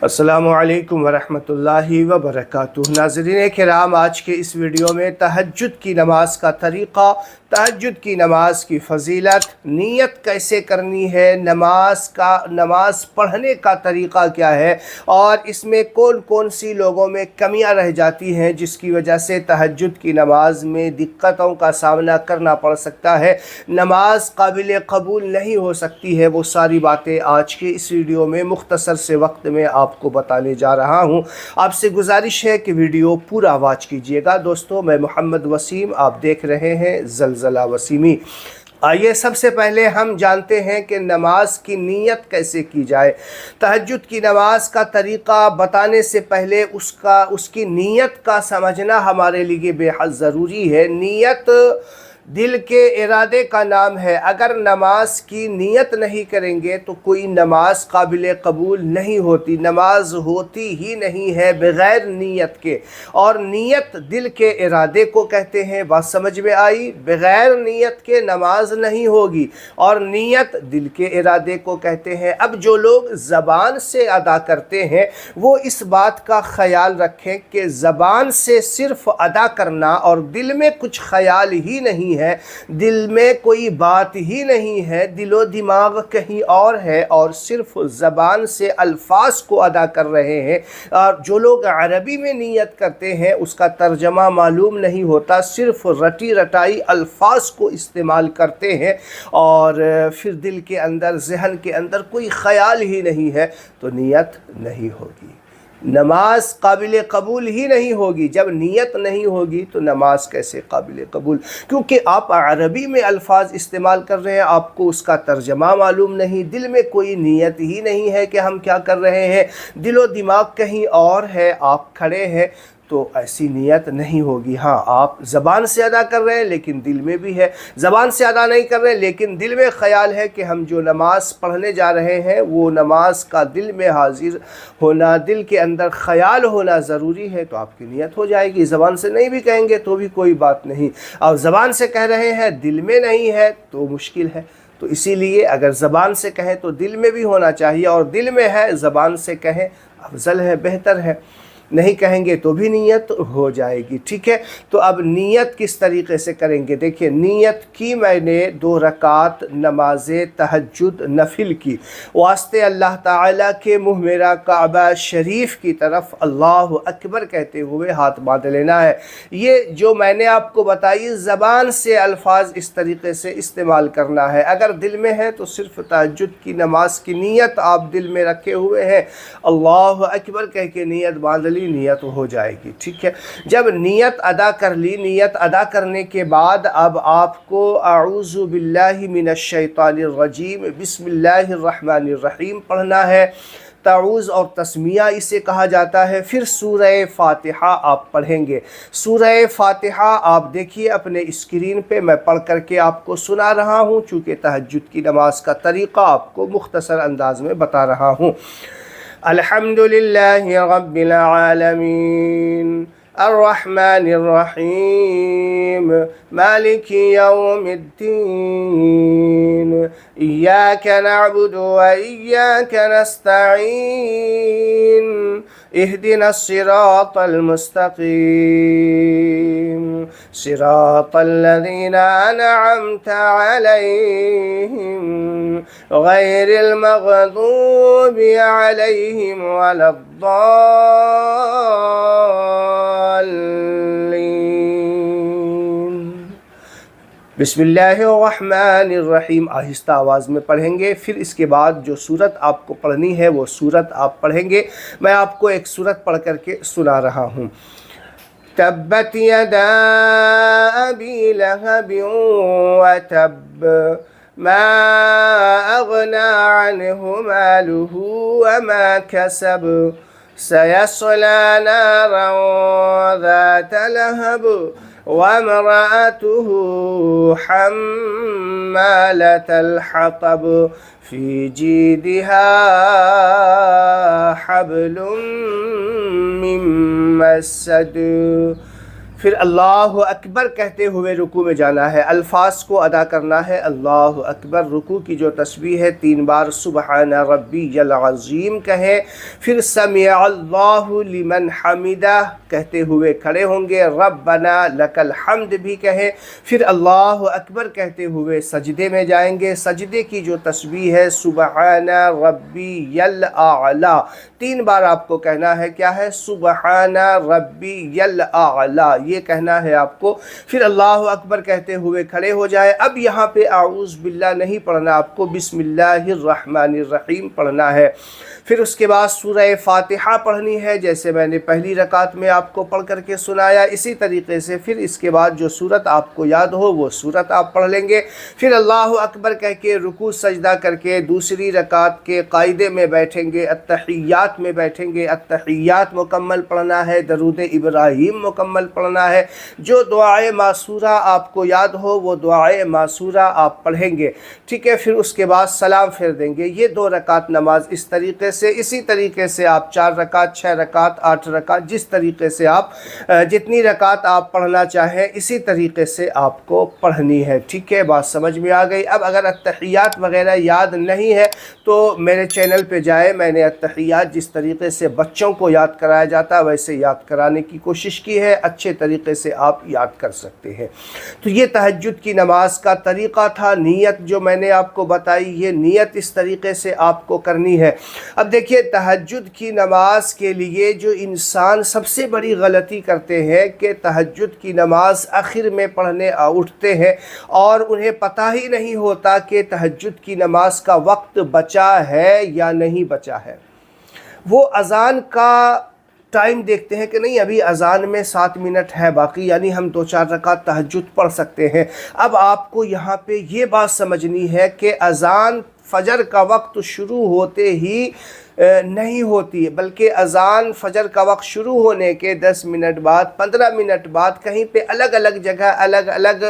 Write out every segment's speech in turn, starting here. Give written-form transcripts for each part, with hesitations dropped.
السلام علیکم ورحمۃ اللہ وبرکاتہ۔ ناظرین کرام، آج کے اس ویڈیو میں تہجد کی نماز کا طریقہ، تہجد کی نماز کی فضیلت، نیت کیسے کرنی ہے، نماز پڑھنے کا طریقہ کیا ہے، اور اس میں کون کون سی لوگوں میں کمیاں رہ جاتی ہیں جس کی وجہ سے تہجد کی نماز میں دقتوں کا سامنا کرنا پڑ سکتا ہے، نماز قابل قبول نہیں ہو سکتی ہے۔ وہ ساری باتیں آج کے اس ویڈیو میں مختصر سے وقت میں آپ کو بتانے جا رہا ہوں۔ آپ سے گزارش ہے کہ ویڈیو پورا واچ کیجئے گا۔ دوستو، میں محمد وسیم، آپ دیکھ رہے ہیں زلزلہ وسیمی۔ آئیے سب سے پہلے ہم جانتے ہیں کہ نماز کی نیت کیسے کی جائے۔ تہجد کی نماز کا طریقہ بتانے سے پہلے اس کی نیت کا سمجھنا ہمارے لیے بے حد ضروری ہے۔ نیت دل کے ارادے کا نام ہے۔ اگر نماز کی نیت نہیں کریں گے تو کوئی نماز قابل قبول نہیں ہوتی، نماز ہوتی ہی نہیں ہے بغیر نیت کے۔ اور نیت دل کے ارادے کو کہتے ہیں۔ بات سمجھ میں آئی؟ بغیر نیت کے نماز نہیں ہوگی، اور نیت دل کے ارادے کو کہتے ہیں۔ اب جو لوگ زبان سے ادا کرتے ہیں وہ اس بات کا خیال رکھیں کہ زبان سے صرف ادا کرنا اور دل میں کچھ خیال ہی نہیں ہے، دل میں کوئی بات ہی نہیں ہے، دل و دماغ کہیں اور ہے، اور صرف زبان سے الفاظ کو ادا کر رہے ہیں۔ اور جو لوگ عربی میں نیت کرتے ہیں اس کا ترجمہ معلوم نہیں ہوتا، صرف رٹی رٹائی الفاظ کو استعمال کرتے ہیں، اور پھر دل کے اندر، ذہن کے اندر کوئی خیال ہی نہیں ہے، تو نیت نہیں ہوگی، نماز قابل قبول ہی نہیں ہوگی۔ جب نیت نہیں ہوگی تو نماز کیسے قابل قبول؟ کیونکہ آپ عربی میں الفاظ استعمال کر رہے ہیں، آپ کو اس کا ترجمہ معلوم نہیں، دل میں کوئی نیت ہی نہیں ہے کہ ہم کیا کر رہے ہیں، دل و دماغ کہیں اور ہے، آپ کھڑے ہیں، تو ایسی نیت نہیں ہوگی۔ ہاں، آپ زبان سے ادا کر رہے ہیں لیکن دل میں بھی ہے، زبان سے ادا نہیں کر رہے ہیں لیکن دل میں خیال ہے کہ ہم جو نماز پڑھنے جا رہے ہیں وہ نماز کا دل میں حاضر ہونا، دل کے اندر خیال ہونا ضروری ہے، تو آپ کی نیت ہو جائے گی۔ زبان سے نہیں بھی کہیں گے تو بھی کوئی بات نہیں، اور زبان سے کہہ رہے ہیں دل میں نہیں ہے تو مشکل ہے۔ تو اسی لیے اگر زبان سے کہیں تو دل میں بھی ہونا چاہیے، اور دل میں ہے زبان سے کہیں افضل ہے، بہتر ہے، نہیں کہیں گے تو بھی نیت ہو جائے گی۔ ٹھیک ہے، تو اب نیت کس طریقے سے کریں گے؟ دیکھیے، نیت کی میں نے 2 رکعت نماز تہجد نفل کی، واسطے اللہ تعالیٰ کے منہ میرا کعبہ شریف کی طرف اللہ اکبر کہتے ہوئے ہاتھ باندھ لینا ہے۔ یہ جو میں نے آپ کو بتائی زبان سے الفاظ اس طریقے سے استعمال کرنا ہے۔ اگر دل میں ہے تو صرف تہجد کی نماز کی نیت آپ دل میں رکھے ہوئے ہیں، اللہ اکبر کہہ کے نیت باندھ لی، نیت ہو جائے گی۔ ٹھیک ہے، جب نیت ادا کر لی، نیت ادا کرنے کے بعد اب آپ کو اعوذ باللہ من الشیطان الرجیم بسم اللہ الرحمن الرحیم پڑھنا ہے۔ تعوذ اور تسمیہ اسے کہا جاتا ہے۔ پھر سورہ فاتحہ آپ پڑھیں گے۔ سورہ فاتحہ آپ دیکھیے اپنے اسکرین پہ، میں پڑھ کر کے آپ کو سنا رہا ہوں، چونکہ تہجد کی نماز کا طریقہ آپ کو مختصر انداز میں بتا رہا ہوں۔ الحمدللہ رب العالمین الرحمن الرحیم مالک یوم الدین ایاک نعبد و ایاک نستعین اہدنا الصراط المستقیم صراط الذین انعمت علیہم غیر المغضوب علیہم ولا الضالین۔ بسم اللہ الرحمن الرحیم آہستہ آواز میں پڑھیں گے۔ پھر اس کے بعد جو سورت آپ کو پڑھنی ہے وہ سورت آپ پڑھیں گے۔ میں آپ کو ایک سورت پڑھ کر کے سنا رہا ہوں۔ تبت یدا ابی لہب وتب ما اغنى عنه ماله وما كسب سيصلى نارا ذات لهب وامرأته حمالة الحطب في جيدها حبل من مسد پھر اللہ اکبر کہتے ہوئے رکوع میں جانا ہے، الفاظ کو ادا کرنا ہے۔ اللہ اکبر، رکوع کی جو تسبیح ہے 3 بار سبحان ربی العظیم کہیں، پھر سمع اللہ لمن حمدہ کہتے ہوئے کھڑے ہوں گے، ربنا لک الحمد بھی کہیں، پھر اللہ اکبر کہتے ہوئے سجدے میں جائیں گے، سجدے کی جو تسبیح ہے سبحان ربی الاعلی 3 بار آپ کو کہنا ہے، کیا ہے؟ سبحان ربی الاعلی، یہ کہنا ہے آپ کو۔ پھر اللہ اکبر کہتے ہوئے کھڑے ہو جائے۔ اب یہاں پہ اعوذ باللہ نہیں پڑھنا آپ کو، بسم اللہ الرحمن الرحیم پڑھنا ہے۔ پھر اس کے بعد سورہ فاتحہ پڑھنی ہے، جیسے میں نے پہلی رکعت میں آپ کو پڑھ کر کے سنایا، اسی طریقے سے پھر اس کے بعد جو سورت آپ کو یاد ہو وہ سورت آپ پڑھ لیں گے۔ پھر اللہ اکبر کہہ کے رکوع سجدہ کر کے دوسری رکعت کے قاعدے میں بیٹھیں گے، التحیات میں بیٹھیں گے، التحیات مکمل پڑھنا ہے، درود ابراہیم مکمل پڑھنا ہے، جو دعائے معصورہ آپ کو یاد ہو وہ دعائے معصورہ آپ پڑھیں گے، ٹھیک ہے۔ پھر اس کے بعد سلام پھیر دیں گے۔ یہ 2 رکعت نماز اس طریقے سے، اسی طریقے سے آپ 4 رکعت، 6 رکعت، 8 رکعت، جس طریقے سے آپ جتنی رکعت آپ پڑھنا چاہیں اسی طریقے سے آپ کو پڑھنی ہے، ٹھیک ہے۔ بات سمجھ میں آ گئی؟ اب اگر التحیات وغیرہ یاد نہیں ہے تو میرے چینل پہ جائے، میں نے التحیات جس طریقے سے بچوں کو یاد کرایا جاتا ہے ویسے یاد کرانے کی کوشش کی ہے، اچھے طریقے سے آپ یاد کر سکتے ہیں۔ تو یہ تہجد کی نماز کا طریقہ تھا۔ نیت جو میں نے آپ کو بتائی، یہ نیت اس طریقے سے آپ کو کرنی ہے۔ اب دیکھیے تہجد کی نماز کے لیے جو انسان سب سے بڑی غلطی کرتے ہیں کہ تہجد کی نماز آخر میں پڑھنے اٹھتے ہیں اور انہیں پتہ ہی نہیں ہوتا کہ تہجد کی نماز کا وقت بچا ہے یا نہیں بچا ہے۔ وہ اذان کا ٹائم دیکھتے ہیں کہ نہیں ابھی اذان میں 7 منٹ ہے باقی، یعنی ہم 2-4 رکعت تہجد پڑھ سکتے ہیں۔ اب آپ کو یہاں پہ یہ بات سمجھنی ہے کہ اذان فجر کا وقت شروع ہوتے ہی نہیں ہوتی، بلکہ اذان فجر کا وقت شروع ہونے کے 10 منٹ بعد، 15 منٹ بعد، کہیں پہ الگ الگ جگہ الگ الگ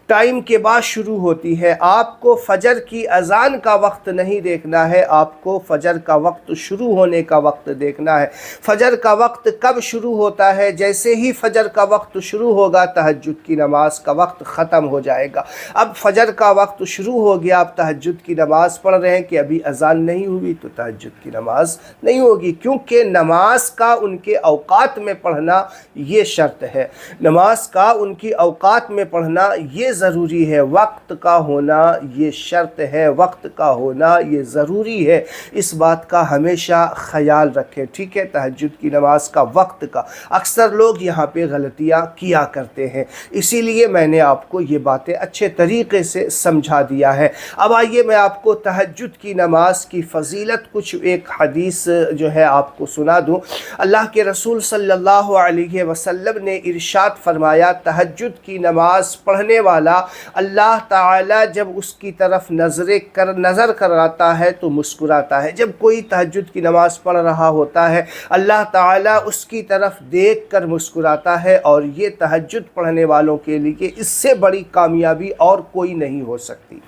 ٹائم کے بعد شروع ہوتی ہے۔ آپ کو فجر کی اذان کا وقت نہیں دیکھنا ہے، آپ کو فجر کا وقت شروع ہونے کا وقت دیکھنا ہے۔ فجر کا وقت کب شروع ہوتا ہے؟ جیسے ہی فجر کا وقت شروع ہوگا تہجد کی نماز کا وقت ختم ہو جائے گا۔ اب فجر کا وقت شروع ہو گیا، آپ تہجد کی نماز پڑھ رہے ہیں کہ ابھی اذان نہیں ہوئی، تو تہجد کی نماز نہیں ہوگی، کیونکہ نماز کا ان کے اوقات میں پڑھنا یہ شرط ہے، نماز کا ان کی اوقات میں پڑھنا یہ ضروری ہے، وقت کا ہونا یہ شرط ہے، وقت کا ہونا یہ ضروری ہے۔ اس بات کا ہمیشہ خیال رکھیں، ٹھیک ہے۔ تہجد کی نماز کا وقت کا اکثر لوگ یہاں پہ غلطیاں کیا کرتے ہیں، اسی لیے میں نے آپ کو یہ باتیں اچھے طریقے سے سمجھا دیا ہے۔ اب آئیے میں آپ کو تہجد کی نماز کی فضیلت کچھ ایک حدیث جو ہے آپ کو سنا دوں۔ اللہ کے رسول صلی اللہ علیہ وسلم نے ارشاد فرمایا، تہجد کی نماز پڑھنے والا اللہ تعالی جب اس کی طرف نظر کراتا ہے تو مسکراتا ہے۔ جب کوئی تہجد کی نماز پڑھ رہا ہوتا ہے اللہ تعالی اس کی طرف دیکھ کر مسکراتا ہے، اور یہ تہجد پڑھنے والوں کے لیے اس سے بڑی کامیابی اور کوئی نہیں ہو سکتی۔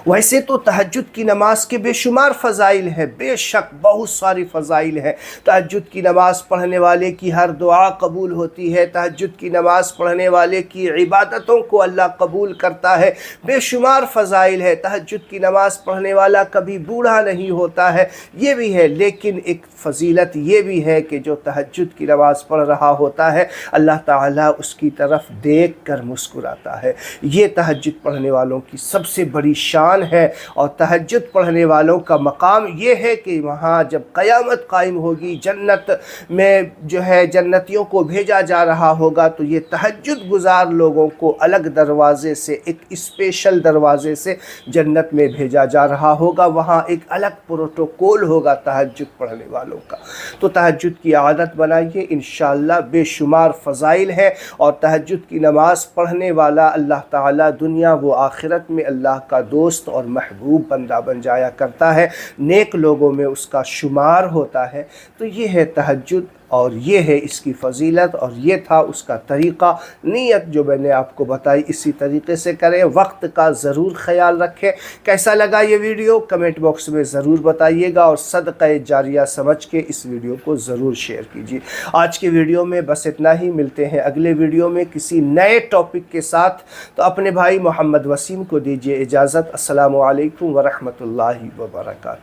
ویسے تو تہجد کی نماز کے بے شمار فضائل ہیں، بے شک بہت ساری فضائل ہیں۔ تہجد کی نماز پڑھنے والے کی ہر دعا قبول ہوتی ہے، تہجد کی نماز پڑھنے والے کی عبادتوں کو اللہ قبول کرتا ہے، بے شمار فضائل ہے۔ تہجد کی نماز پڑھنے والا کبھی بوڑھا نہیں ہوتا ہے، یہ بھی ہے، لیکن ایک فضیلت یہ بھی ہے کہ جو تہجد کی نماز پڑھ رہا ہوتا ہے اللہ تعالیٰ اس کی طرف دیکھ کر مسکراتا ہے۔ یہ تہجد پڑھنے والوں کی سب سے بڑی شان ہے، اور تہجد پڑھنے والوں کا مقام یہ ہے کہ وہاں جب قیامت قائم ہوگی، جنت میں جو ہے جنتیوں کو بھیجا جا رہا ہوگا، تو یہ تہجد گزار لوگوں کو الگ دروازے سے، ایک اسپیشل دروازے سے جنت میں بھیجا جا رہا ہوگا، وہاں ایک الگ پروٹوکول ہوگا تہجد پڑھنے والوں کا۔ تو تہجد کی عادت بنائیے، انشاءاللہ بے شمار فضائل ہے، اور تہجد کی نماز پڑھنے والا اللہ تعالیٰ دنیا و آخرت میں اللہ کا دوست اور محبوب بندہ بن جایا کرتا ہے، نیک لوگوں میں اس کا شمار ہوتا ہے۔ تو یہ ہے تہجد، اور یہ ہے اس کی فضیلت اور یہ تھا اس کا طریقہ۔ نیت جو میں نے آپ کو بتائی اسی طریقے سے کریں، وقت کا ضرور خیال رکھیں۔ کیسا لگا یہ ویڈیو کمنٹ باکس میں ضرور بتائیے گا، اور صدقہ جاریہ سمجھ کے اس ویڈیو کو ضرور شیئر کیجیے۔ آج کے ویڈیو میں بس اتنا ہی، ملتے ہیں اگلے ویڈیو میں کسی نئے ٹاپک کے ساتھ۔ تو اپنے بھائی محمد وسیم کو دیجیے اجازت۔ السلام علیکم ورحمۃ اللہ وبرکاتہ۔